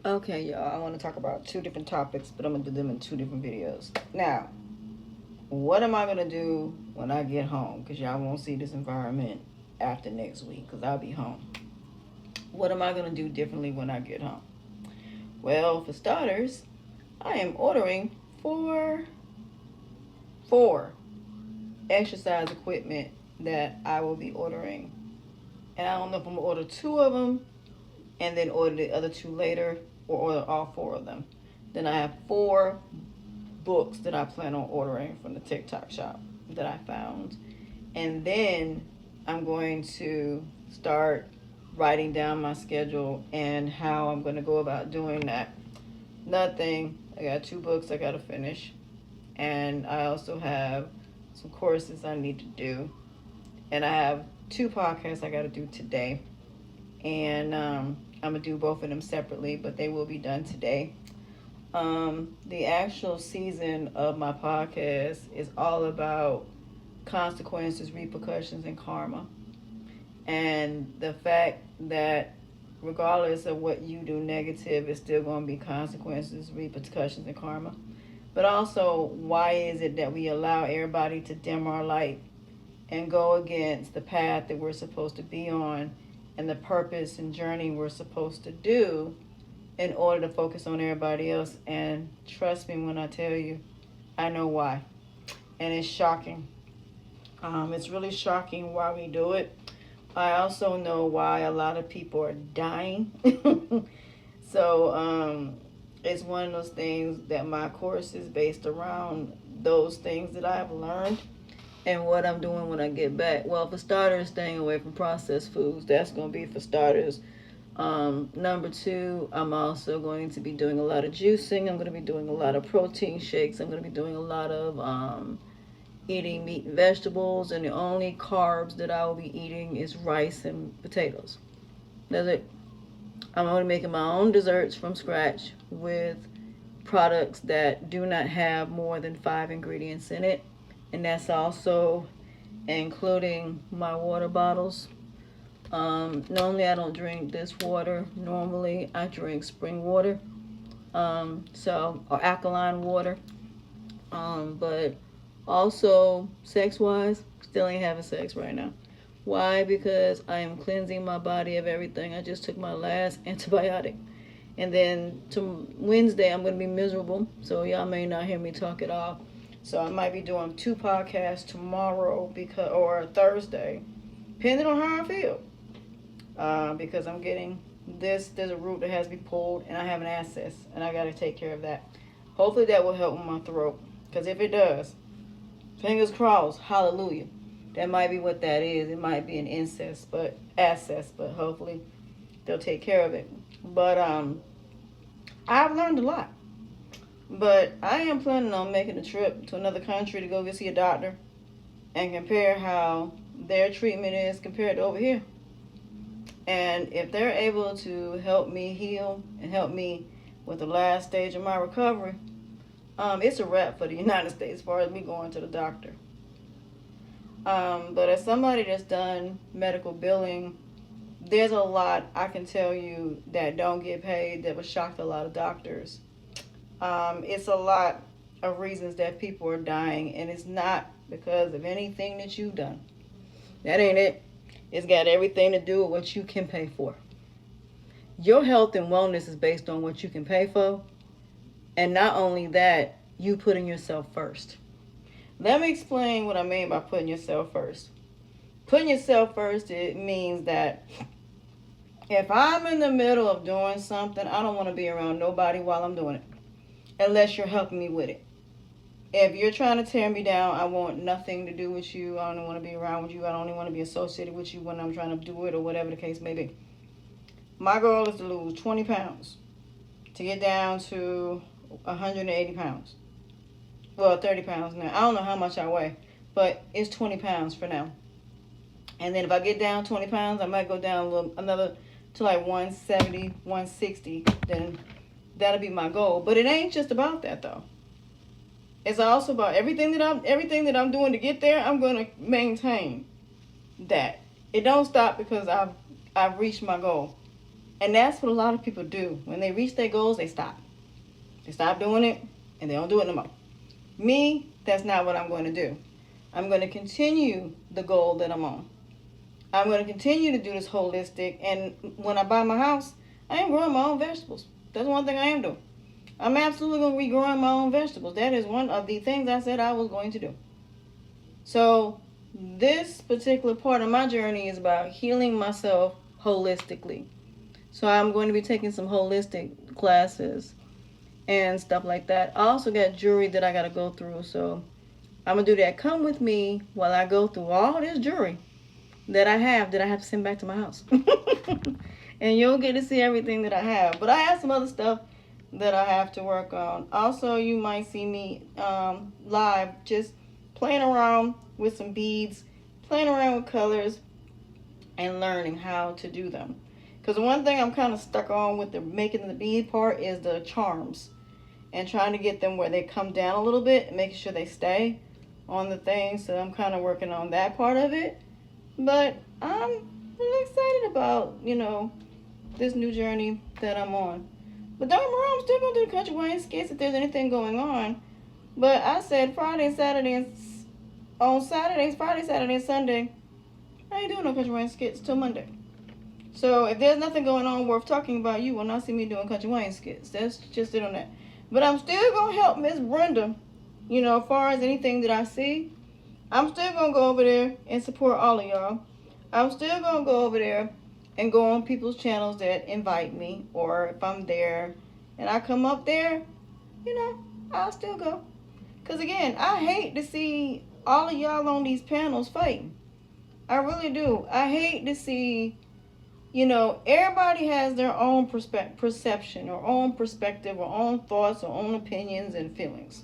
Okay, y'all, I want to talk about two different topics, but I'm going to do them in two different videos. Now, what am I going to do when I get home? Because y'all won't see this environment after next week because I'll be home. What am I going to do differently when I get home? Well, for starters, I am ordering four exercise equipment that I will be ordering. And I don't know if I'm going to order two of them and then order the other two later or order all four of them. Then I have four books that I plan on ordering from the TikTok shop that I found. And then I'm going to start writing down my schedule and how I'm going to go about doing that. Nothing. I got two books I got to finish. And I also have some courses I need to do. And I have two podcasts I got to do today. And I'm going to do both of them separately, but they will be done today. The actual season of my podcast is all about consequences, repercussions, and karma. And the fact that regardless of what you do negative, it's still going to be consequences, repercussions, and karma. But also, why is it that we allow everybody to dim our light and go against the path that we're supposed to be on and the purpose and journey we're supposed to do in order to focus on everybody else? And trust me when I tell you, I know why. And it's shocking. It's really shocking why we do it. I also know why a lot of people are dying. So it's one of those things that my course is based around those things that I've learned and what I'm doing when I get back. Well, for starters, staying away from processed foods. That's going to be for starters. Number two, I'm also going to be doing a lot of juicing. I'm going to be doing a lot of protein shakes. I'm going to be doing a lot of eating meat and vegetables. And the only carbs that I will be eating is rice and potatoes. That's it. I'm going to be making my own desserts from scratch with products that do not have more than 5 ingredients in it. And that's also including my water bottles. Normally I don't drink this water. Normally I drink spring water, or alkaline water. But also sex wise, still ain't having sex right now. Why? Because I am cleansing my body of everything. I just took my last antibiotic. And then to Wednesday I'm gonna be miserable. So y'all may not hear me talk at all. So I might be doing 2 podcasts tomorrow or Thursday, depending on how I feel. Because I'm getting there's a root that has to be pulled, and I have an abscess, and I got to take care of that. Hopefully that will help with my throat, because if it does, fingers crossed, hallelujah. That might be what that is. It might be an abscess, but hopefully they'll take care of it. But I've learned a lot. But I am planning on making a trip to another country to go see a doctor and compare how their treatment is compared to over here. And if they're able to help me heal and help me with the last stage of my recovery, it's a wrap for the United States as far as me going to the doctor. But as somebody that's done medical billing, there's a lot I can tell you that don't get paid that would shock a lot of doctors. It's a lot of reasons that people are dying, and it's not because of anything that you've done. That ain't it. It's got everything to do with what you can pay for. Your health and wellness is based on what you can pay for. And not only that, you putting yourself first. Let me explain what I mean by putting yourself first. Putting yourself first, it means that if I'm in the middle of doing something, I don't want to be around nobody while I'm doing it, unless you're helping me with it. If you're trying to tear me down, I want nothing to do with you. I don't want to be around with you. I don't even want to be associated with you when I'm trying to do it or whatever the case may be. My goal is to lose 20 pounds to get down to 180 pounds. Well, 30 pounds now. I don't know how much I weigh, but it's 20 pounds for now. And then if I get down 20 pounds, I might go down another to like 170, 160. Then that'll be my goal. But it ain't just about that though. It's also about everything that I'm doing to get there. I'm going to maintain that. It don't stop because I've reached my goal. And that's what a lot of people do. When they reach their goals, they stop. They stop doing it and they don't do it no more. Me, that's not what I'm going to do. I'm going to continue the goal that I'm on. I'm going to continue to do this holistic. And when I buy my house, I am growing my own vegetables. That's one thing I am doing. I'm absolutely going to be growing my own vegetables. That is one of the things I said I was going to do. So this particular part of my journey is about healing myself holistically. So I'm going to be taking some holistic classes and stuff like that. I also got jewelry that I got to go through. So I'm going to do that. Come with me while I go through all this jewelry that I have to send back to my house. And you'll get to see everything that I have. But I have some other stuff that I have to work on. Also, you might see me live just playing around with some beads, playing around with colors, and learning how to do them. Because the one thing I'm kind of stuck on with the making the bead part is the charms. And trying to get them where they come down a little bit and making sure they stay on the thing. So I'm kind of working on that part of it. But I'm really excited about, this new journey that I'm on. But don't get me wrong, I'm still going to do the country wine skits if there's anything going on. But I said Friday, Saturday, and on Saturdays, Friday, Saturday, and Sunday, I ain't doing no country wine skits till Monday. So if there's nothing going on worth talking about, you will not see me doing country wine skits. That's just it on that. But I'm still going to help Miss Brenda, as far as anything that I see. I'm still going to go over there and support all of y'all. I'm still going to go over there and go on people's channels that invite me. Or if I'm there and I come up there, I'll still go. Because again, I hate to see all of y'all on these panels fighting. I really do. I hate to see, everybody has their own perception or own perspective or own thoughts or own opinions and feelings.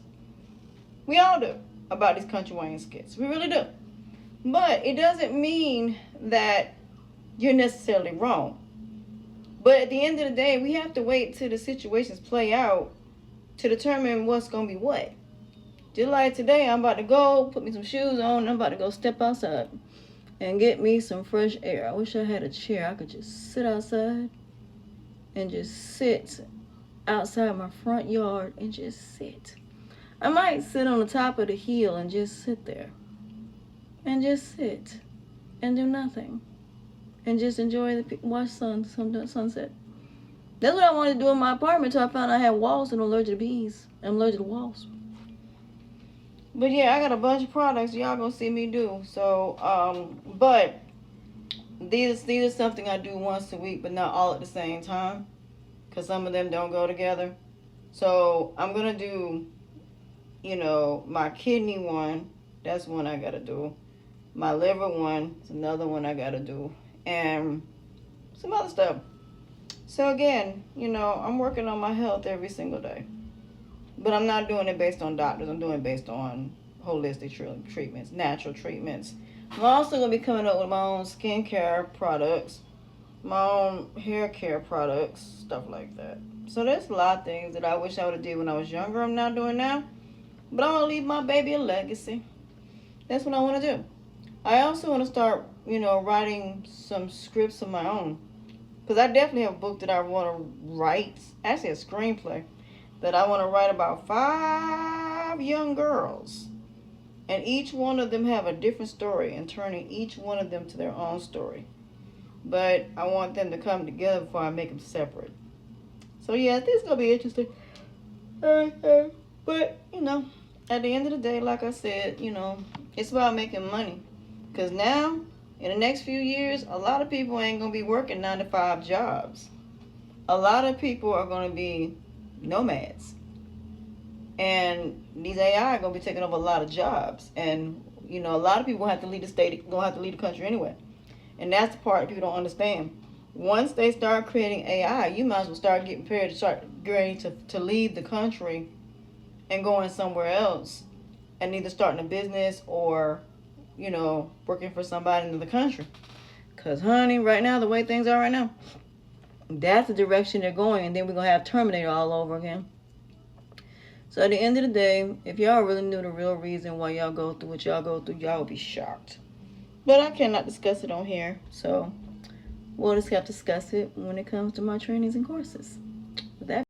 We all do about these country wine skits. We really do. But it doesn't mean that you're necessarily wrong. But at the end of the day, we have to wait till the situations play out to determine what's going to be what. Just like today, I'm about to go put me some shoes on and I'm about to go step outside and get me some fresh air. I wish I had a chair. I could just sit outside and just sit outside my front yard and just sit. I might sit on the top of the hill and just sit there. And just sit. And do nothing. And just enjoy watch sunset. That's what I wanted to do in my apartment until I found I had walls and I'm allergic to bees. I'm allergic to walls. But yeah, I got a bunch of products y'all gonna see me do. So, but these are something I do once a week, but not all at the same time. Because some of them don't go together. So I'm gonna do my kidney one, that's one I gotta do. My liver one is another one I gotta do. And some other stuff. So again, I'm working on my health every single day. But I'm not doing it based on doctors. I'm doing it based on holistic treatments, natural treatments. I'm also going to be coming up with my own skincare products, my own hair care products, stuff like that. So there's a lot of things that I wish I would have did when I was younger I'm not doing now. But I want to leave my baby a legacy. That's what I want to do. I also want to start, writing some scripts of my own. Because I definitely have a book that I want to write. Actually, a screenplay that I want to write about 5 young girls. And each one of them have a different story and turning each one of them to their own story. But I want them to come together before I make them separate. So yeah, this is going to be interesting. But, at the end of the day, like I said, it's about making money. Because now, in the next few years, a lot of people ain't going to be working 9-to-5 jobs. A lot of people are going to be nomads. And these AI are going to be taking over a lot of jobs. And, a lot of people have to leave the state, going to have to leave the country anyway. And that's the part people don't understand. Once they start creating AI, you might as well start getting prepared to start getting to leave the country and going somewhere else. And either starting a business or, working for somebody in the country. Because, honey, right now, the way things are right now, that's the direction they're going. And then we're going to have Terminator all over again. So at the end of the day, if y'all really knew the real reason why y'all go through what y'all go through, y'all would be shocked. But I cannot discuss it on here. So We'll just have to discuss it when it comes to my trainings and courses.